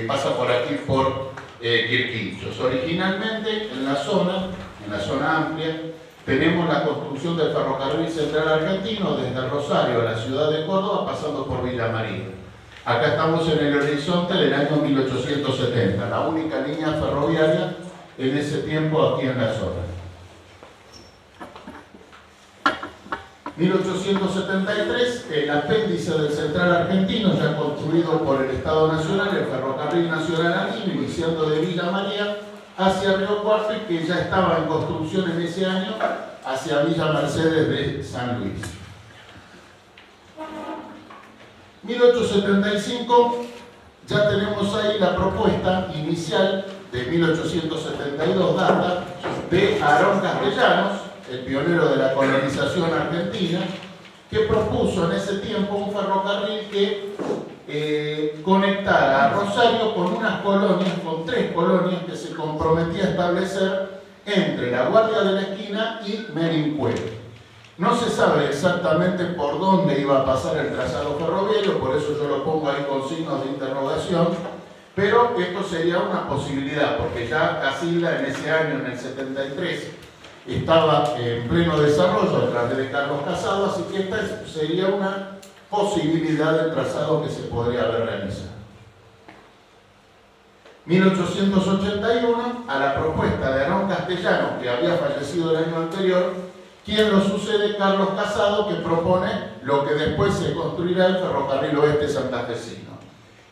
pasa por aquí por Quirquinchos. Originalmente en la zona amplia, tenemos la construcción del ferrocarril central argentino desde Rosario a la ciudad de Córdoba, pasando por Villa María. Acá estamos en el horizonte del año 1870, la única línea ferroviaria en ese tiempo aquí en la zona. 1873, el apéndice del Central Argentino, ya construido por el Estado Nacional, el Ferrocarril Nacional Andino, iniciando de Villa María hacia Río Cuarto y que ya estaba en construcción en ese año hacia Villa Mercedes de San Luis. 1875, ya tenemos ahí la propuesta inicial de 1872, data de Aarón Castellanos, el pionero de la colonización argentina, que propuso en ese tiempo un ferrocarril que conectara a Rosario con unas colonias, con 3 colonias que se comprometía a establecer entre la Guardia de la Esquina y Merincue. No se sabe exactamente por dónde iba a pasar el trazado ferroviario, por eso yo lo pongo ahí con signos de interrogación, pero esto sería una posibilidad, porque ya Casilda en ese año, en el 73, estaba en pleno desarrollo a través de Carlos Casado, así que esta sería una posibilidad de trazado que se podría haber realizado. 1881, a la propuesta de Aarón Castellanos, que había fallecido el año anterior, quien lo sucede, Carlos Casado, que propone lo que después se construirá el ferrocarril oeste santafesino,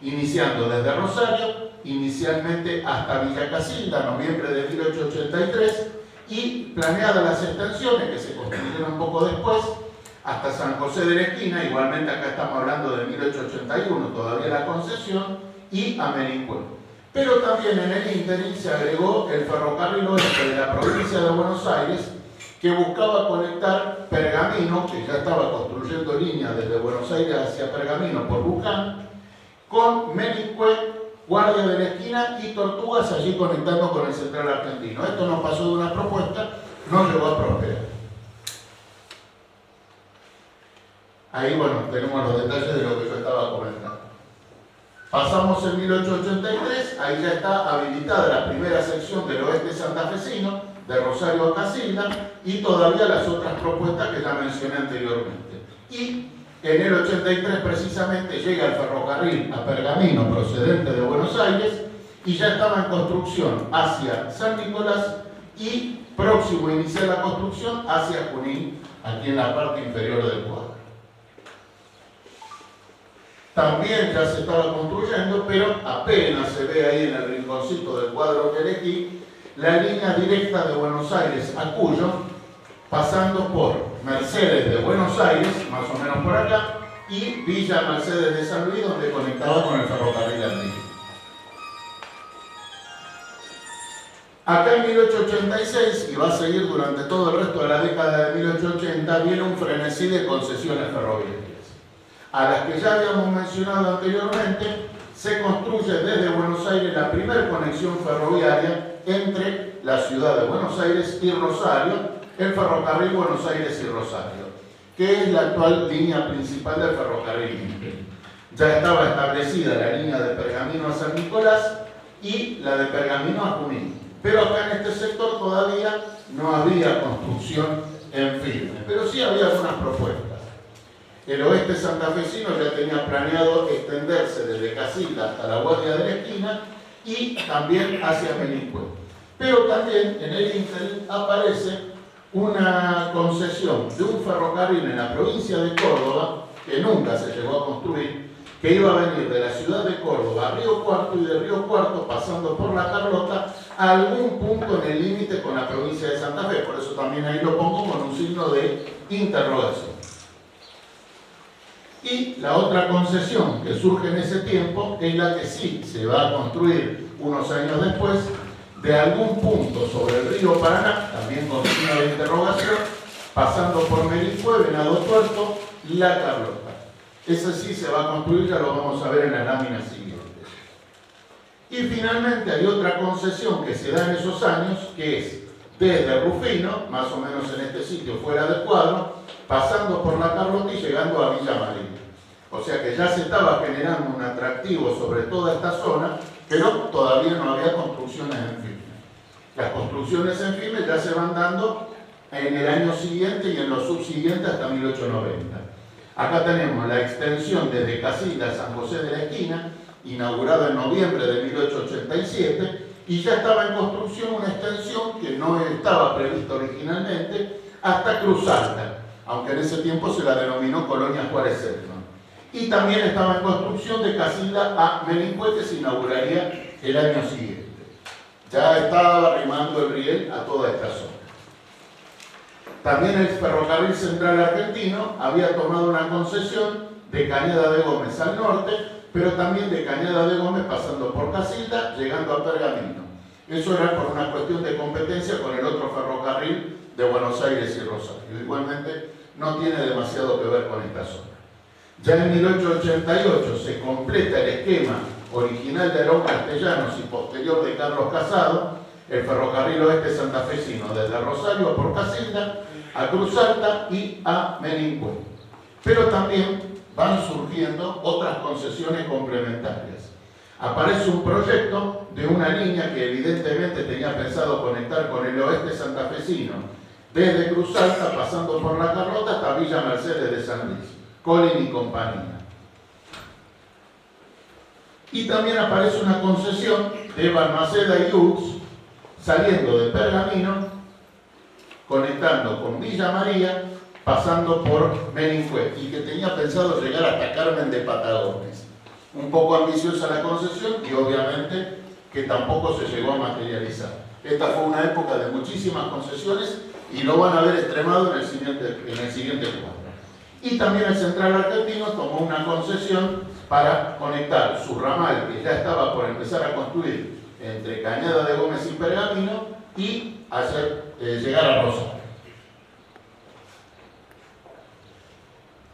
iniciando desde Rosario, inicialmente hasta Villa Casilda, noviembre de 1883, y planeadas las extensiones que se construyeron un poco después hasta San José de la Esquina, igualmente acá estamos hablando de 1881, todavía la concesión, y a Merincue. Pero también en el ínterin se agregó el ferrocarril oeste de la provincia de Buenos Aires, que buscaba conectar Pergamino, que ya estaba construyendo líneas desde Buenos Aires hacia Pergamino por Luján, con Merincue, Guardia de la Esquina y Tortugas, allí conectando con el Central Argentino. Esto nos pasó de una propuesta, no llegó a prosperar. Ahí, bueno, tenemos los detalles de lo que yo estaba comentando. Pasamos en 1883, ahí ya está habilitada la primera sección del oeste santafesino, de Rosario a Casilda, y todavía las otras propuestas que ya mencioné anteriormente. Y en el 83 precisamente llega el ferrocarril a Pergamino procedente de Buenos Aires y ya estaba en construcción hacia San Nicolás y próximo a iniciar la construcción hacia Junín, aquí en la parte inferior del cuadro. También ya se estaba construyendo, pero apenas se ve ahí en el rinconcito del cuadro que elegí, la línea directa de Buenos Aires a Cuyo, pasando por Mercedes de Buenos Aires, más o menos por acá, y Villa Mercedes de San Luis, donde conectaba con el ferrocarril andino. Acá en 1886, y va a seguir durante todo el resto de la década de 1880, viene un frenesí de concesiones ferroviarias. A las que ya habíamos mencionado anteriormente, se construye desde Buenos Aires la primera conexión ferroviaria entre la ciudad de Buenos Aires y Rosario, el ferrocarril Buenos Aires y Rosario, que es la actual línea principal del ferrocarril. Ya estaba establecida la línea de Pergamino a San Nicolás y la de Pergamino a Junín, pero acá en este sector todavía no había construcción en firme, pero sí había algunas propuestas. El oeste santafesino ya tenía planeado extenderse desde Casilda hasta la Guardia de la Esquina y también hacia Merincue. Pero también en el ínterin aparece una concesión de un ferrocarril en la provincia de Córdoba, que nunca se llegó a construir, que iba a venir de la ciudad de Córdoba a Río Cuarto y de Río Cuarto, pasando por La Carlota, a algún punto en el límite con la provincia de Santa Fe. Por eso también ahí lo pongo con un signo de interrogación. Y la otra concesión que surge en ese tiempo es la que sí se va a construir unos años después, de algún punto sobre el río Paraná, también con signo de interrogación, pasando por Merincue, Venado Tuerto y La Carlota. Ese sí se va a construir, ya lo vamos a ver en las láminas siguientes. Y finalmente hay otra concesión que se da en esos años, que es desde Rufino, más o menos en este sitio fuera del cuadro, pasando por La Carlota y llegando a Villa María. O sea que ya se estaba generando un atractivo sobre toda esta zona pero todavía no había construcciones en firme. Las construcciones en firme ya se van dando en el año siguiente y en los subsiguientes hasta 1890. Acá tenemos la extensión desde Casilda a San José de la Esquina, inaugurada en noviembre de 1887, y ya estaba en construcción una extensión que no estaba prevista originalmente hasta Cruz Alta, aunque en ese tiempo se la denominó Colonia Juárez Selman. Y también estaba en construcción de Casilda a Melincue, que se inauguraría el año siguiente. Ya estaba arrimando el riel a toda esta zona. También el Ferrocarril Central Argentino había tomado una concesión de Cañada de Gómez al norte, pero también de Cañada de Gómez pasando por Casilda, llegando a Pergamino. Eso era por una cuestión de competencia con el otro ferrocarril de Buenos Aires y Rosario. Igualmente no tiene demasiado que ver con esta zona. Ya en 1888 se completa el esquema original de Aarón Castellanos y posterior de Carlos Casado, el ferrocarril oeste santafesino, desde Rosario por Casilda a Cruz Alta y a Melincue. Pero también van surgiendo otras concesiones complementarias. Aparece un proyecto de una línea que evidentemente tenía pensado conectar con el oeste santafesino, desde Cruz Alta, pasando por La Carlota hasta Villa Mercedes de San Luis, Colin y compañía. Y también aparece una concesión de Balmaceda y Ux, saliendo de Pergamino, conectando con Villa María, pasando por Melincue, y que tenía pensado llegar hasta Carmen de Patagones. Un poco ambiciosa la concesión y obviamente que tampoco se llegó a materializar. Esta fue una época de muchísimas concesiones y lo van a ver extremado en el siguiente cuadro. Y también el Central Argentino tomó una concesión para conectar su ramal, que ya estaba por empezar a construir entre Cañada de Gómez y Pergamino, y llegar a Rosario.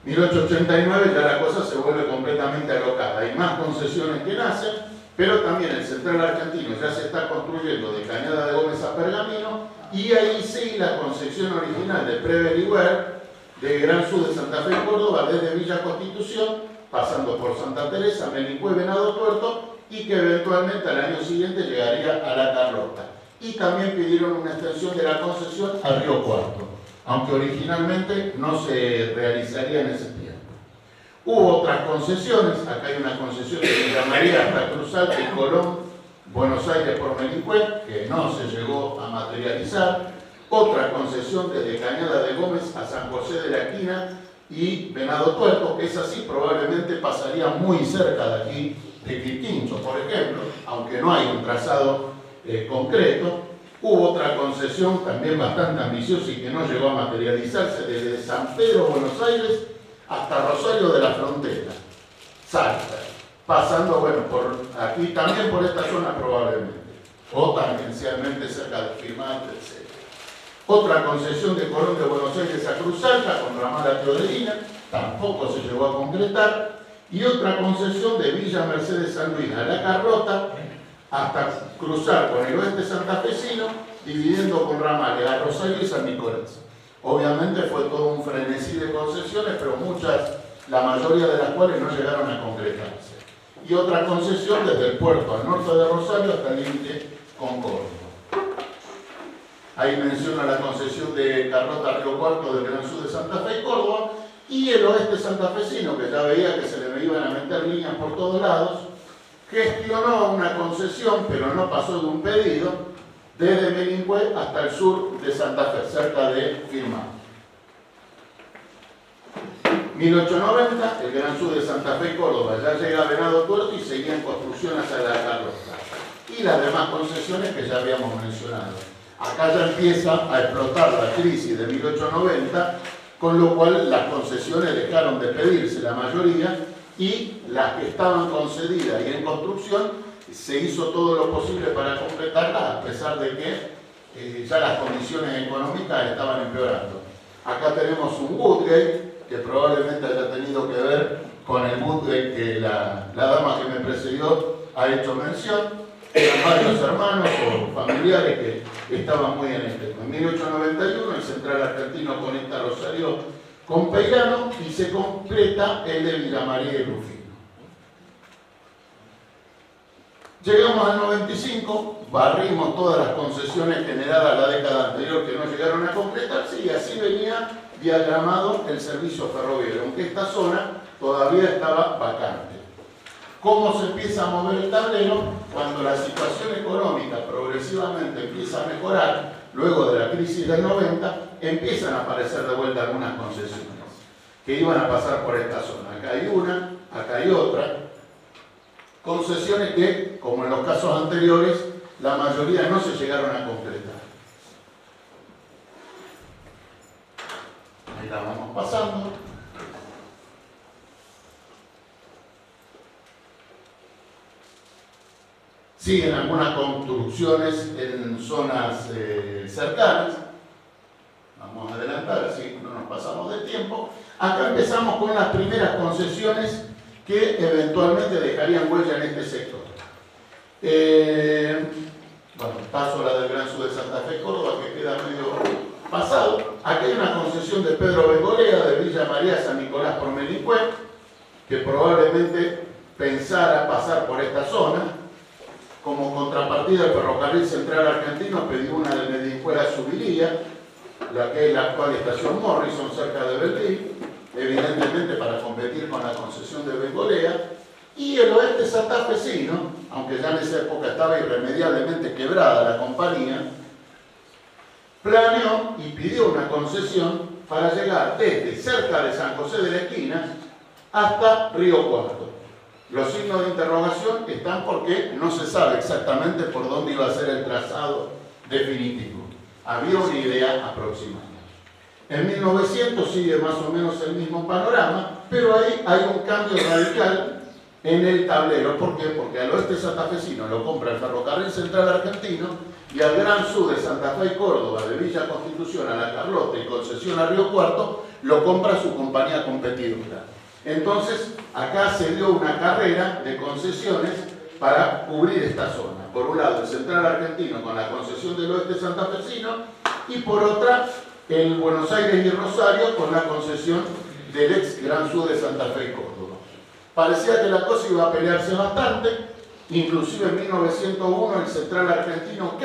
1889 ya la cosa se vuelve completamente alocada. Hay más concesiones que nacen, pero también el Central Argentino ya se está construyendo de Cañada de Gómez a Pergamino, y ahí sí la concesión original de Prever de Gran Sur de Santa Fe y Córdoba, desde Villa Constitución, pasando por Santa Teresa, Melincue, Venado Tuerto, y que eventualmente al año siguiente llegaría a La Carlota. Y también pidieron una extensión de la concesión al Río Cuarto, aunque originalmente no se realizaría en ese tiempo. Hubo otras concesiones. Acá hay una concesión de Villa María hasta Cruz Alta y Colón, Buenos Aires por Melincue, que no se llegó a materializar. Otra concesión desde Cañada de Gómez a San José de la Esquina y Venado Tuerto, que esa sí probablemente pasaría muy cerca de aquí, de Quirquincho, por ejemplo, aunque no hay un trazado concreto. Hubo otra concesión también bastante ambiciosa y que no llegó a materializarse, desde San Pedro, Buenos Aires, hasta Rosario de la Frontera, Salta, pasando, bueno, por aquí también por esta zona probablemente, o tangencialmente cerca de Firmante, etc. Otra concesión de Colón de Buenos Aires a Cruz Alta, con ramal a Teodelina, tampoco se llegó a concretar, y otra concesión de Villa Mercedes San Luis a La Carlota, hasta cruzar con el oeste santafesino, dividiendo con ramales a Rosario y San Nicolás. Obviamente fue todo un frenesí de concesiones, pero la mayoría de las cuales no llegaron a concretarse. Y otra concesión desde el puerto al norte de Rosario hasta el límite con Córdoba. Ahí menciona la concesión de Carlota Río Cuarto del Gran Sur de Santa Fe y Córdoba, y el oeste santafesino, que ya veía que se le iban a meter líneas por todos lados, gestionó una concesión, pero no pasó de un pedido, desde Melincue hasta el sur de Santa Fe, cerca de Firmante. 1890, el Gran Sur de Santa Fe y Córdoba ya llega a Venado Tuerto y seguía en construcción hacia La Carlota. Y las demás concesiones que ya habíamos mencionado. Acá ya empieza a explotar la crisis de 1890, con lo cual las concesiones dejaron de pedirse la mayoría, y las que estaban concedidas y en construcción se hizo todo lo posible para completarlas, a pesar de que ya las condiciones económicas estaban empeorando. Acá tenemos un Woodgate, que probablemente haya tenido que ver con el Woodgate que la dama que me precedió ha hecho mención. Eran varios hermanos o familiares que estaban muy en este. En 1891 el Central Argentino conecta Rosario con Peirano y se completa el de Villa María y Rufino. Llegamos al 95, barrimos todas las concesiones generadas la década anterior que no llegaron a concretarse y así venía diagramado el servicio ferroviario, aunque esta zona todavía estaba vacante. ¿Cómo se empieza a mover el tablero? Cuando la situación económica progresivamente empieza a mejorar, luego de la crisis del 90, empiezan a aparecer de vuelta algunas concesiones que iban a pasar por esta zona. Acá hay una, acá hay otra. Concesiones que, como en los casos anteriores, la mayoría no se llegaron a concretar. Ahí la vamos pasando. Siguen algunas construcciones en zonas cercanas. Vamos a adelantar, así no nos pasamos de tiempo. Acá empezamos con las primeras concesiones que eventualmente dejarían huella en este sector. Bueno, paso a la del Gran Sur de Santa Fe, Córdoba, que queda medio pasado. Aquí hay una concesión de Pedro Bengolea, de Villa María San Nicolás por Melicué, que probablemente pensara pasar por esta zona. Como contrapartida, el Ferrocarril Central Argentino pidió una de Melicué a Subilía, la que es la actual estación Morrison, cerca de Belville, evidentemente para competir con la concesión de Bengolea. Y el oeste santafesino, aunque ya en esa época estaba irremediablemente quebrada la compañía, planeó y pidió una concesión para llegar desde cerca de San José de la Esquina hasta Río Cuarto. Los signos de interrogación están porque no se sabe exactamente por dónde iba a ser el trazado definitivo. Había una idea aproximada. En 1900 sigue más o menos el mismo panorama, pero ahí hay un cambio radical en el tablero. ¿Por qué? Porque al oeste santafesino lo compra el Ferrocarril Central Argentino y al Gran Sur de Santa Fe y Córdoba, de Villa Constitución a La Carlota y concesión a Río Cuarto, lo compra su compañía competidora. Entonces, acá se dio una carrera de concesiones para cubrir esta zona. Por un lado, el Central Argentino con la concesión del oeste santafesino y por otra, el Buenos Aires y Rosario con la concesión del ex Gran Sur de Santa Fe y Córdoba. Parecía que la cosa iba a pelearse bastante, inclusive en 1901 el Central Argentino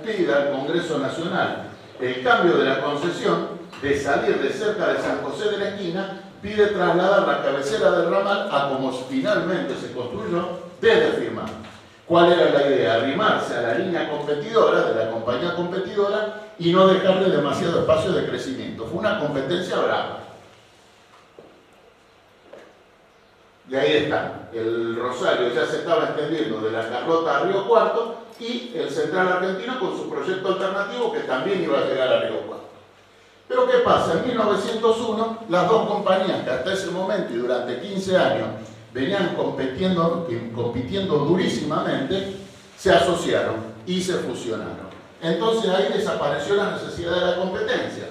pide al Congreso Nacional el cambio de la concesión de salir de cerca de San José de la Esquina, pide trasladar la cabecera del ramal a como finalmente se construyó desde Firmat. ¿Cuál era la idea? Arrimarse a la línea competidora, de la compañía competidora, y no dejarle demasiado espacio de crecimiento. Fue una competencia brava. Y ahí está. El Rosario ya se estaba extendiendo de La Carlota a Río Cuarto y el Central Argentino con su proyecto alternativo que también iba a llegar a Río Cuarto. Pero ¿qué pasa? En 1901, las dos compañías que hasta ese momento y durante 15 años venían compitiendo durísimamente, se asociaron y se fusionaron. Entonces ahí desapareció la necesidad de la competencia.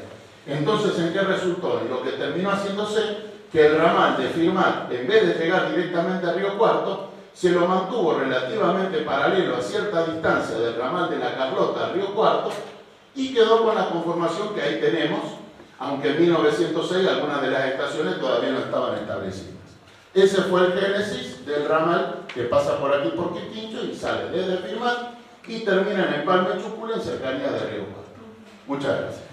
Entonces, ¿en qué resultó? En lo que terminó haciéndose que el ramal de Firmat, en vez de llegar directamente a Río Cuarto, se lo mantuvo relativamente paralelo a cierta distancia del ramal de La Carlota a Río Cuarto y quedó con la conformación que ahí tenemos, aunque en 1906 algunas de las estaciones todavía no estaban establecidas. Ese fue el génesis del ramal que pasa por aquí por Quitincho y sale desde Firmat y termina en Empalme Chucula en cercanía de Río Cuarto. Muchas gracias.